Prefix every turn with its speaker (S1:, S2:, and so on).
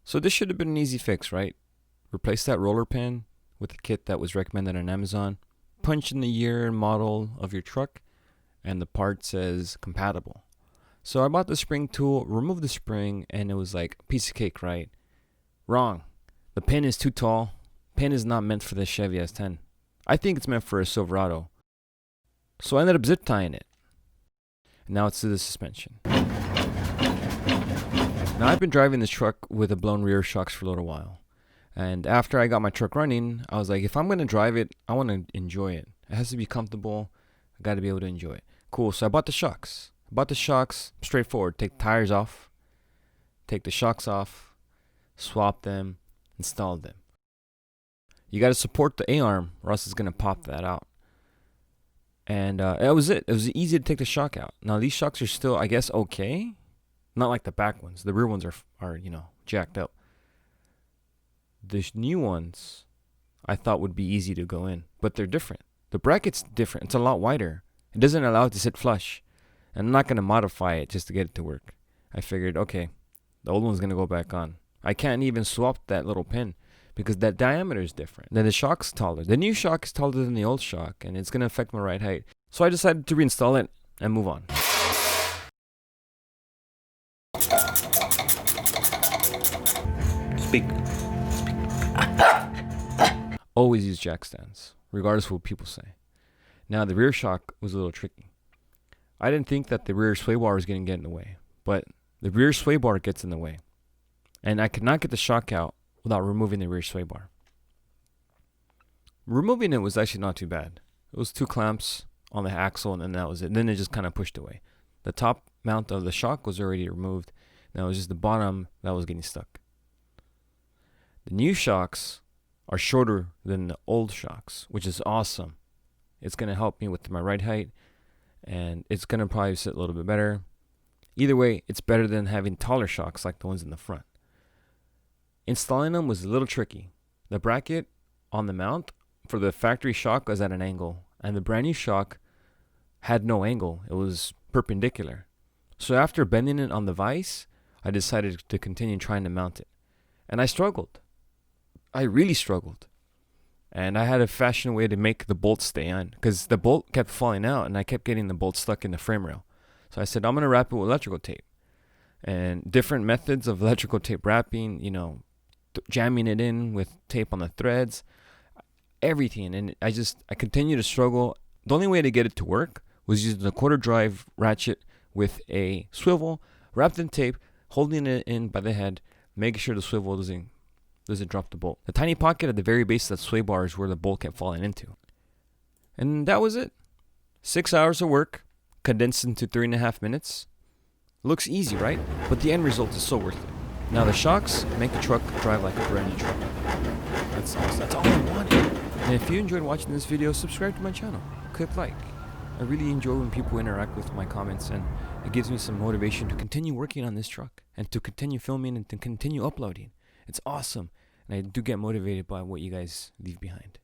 S1: So this should have been an easy fix, right? Replace that roller pin with the kit that was recommended on Amazon. Punch in the year and model of your truck, and the part says compatible. So I bought the spring tool, removed the spring, and it was like a piece of cake, right? Wrong. The pin is too tall. Pin is not meant for the Chevy S10. I think it's meant for a Silverado. So I ended up zip tying it. And now it's to the suspension. Now I've been driving this truck with a blown rear shocks for a little while. And after I got my truck running, I was like, if I'm going to drive it, I want to enjoy it. It has to be comfortable. I got to be able to enjoy it. Cool, so I bought the shocks. Straightforward. Take the tires off. Take the shocks off. Swap them. Install them. You got to support the A-arm or else it's going to pop that out. And that was it. It was easy to take the shock out. Now these shocks are still, I guess, okay. Not like the back ones. The rear ones are jacked up. The new ones I thought would be easy to go in, but they're different. The bracket's different. It's a lot wider. It doesn't allow it to sit flush. And I'm not going to modify it just to get it to work. I figured, okay, the old one's going to go back on. I can't even swap that little pin because that diameter is different. Then the shock's taller. The new shock is taller than the old shock, and it's going to affect my ride height. So I decided to reinstall it and move on.
S2: Speak.
S1: Always use jack stands, regardless of what people say. Now the rear shock was a little tricky. I didn't think that the rear sway bar was going to get in the way, but the rear sway bar gets in the way. And I could not get the shock out without removing the rear sway bar. Removing it was actually not too bad. It was 2 clamps on the axle, and then that was it. Then it just kind of pushed away. The top mount of the shock was already removed. Now it was just the bottom that was getting stuck. The new shocks are shorter than the old shocks, which is awesome. It's going to help me with my ride height, and it's going to probably sit a little bit better. Either way, it's better than having taller shocks like the ones in the front. Installing them was a little tricky. The bracket on the mount for the factory shock was at an angle, and the brand new shock had no angle. It was perpendicular. So after bending it on the vise, I decided to continue trying to mount it. And I struggled. I really struggled. And I had a fashion way to make the bolt stay on, because the bolt kept falling out and I kept getting the bolt stuck in the frame rail. So I said, I'm going to wrap it with electrical tape. And different methods of electrical tape wrapping, jamming it in with tape on the threads, everything. And I continued to struggle. The only way to get it to work was using the quarter drive ratchet with a swivel, wrapped in tape, holding it in by the head, making sure the swivel doesn't drop the bolt. The tiny pocket at the very base of that sway bar is where the bolt kept falling into. And that was it. 6 hours of work, condensed into 3.5 minutes. Looks easy, right? But the end result is so worth it. Now the shocks make the truck drive like a brand new truck. That's awesome. That's all I wanted. And if you enjoyed watching this video, subscribe to my channel. Click like. I really enjoy when people interact with my comments, and it gives me some motivation to continue working on this truck and to continue filming and to continue uploading. It's awesome, and I do get motivated by what you guys leave behind.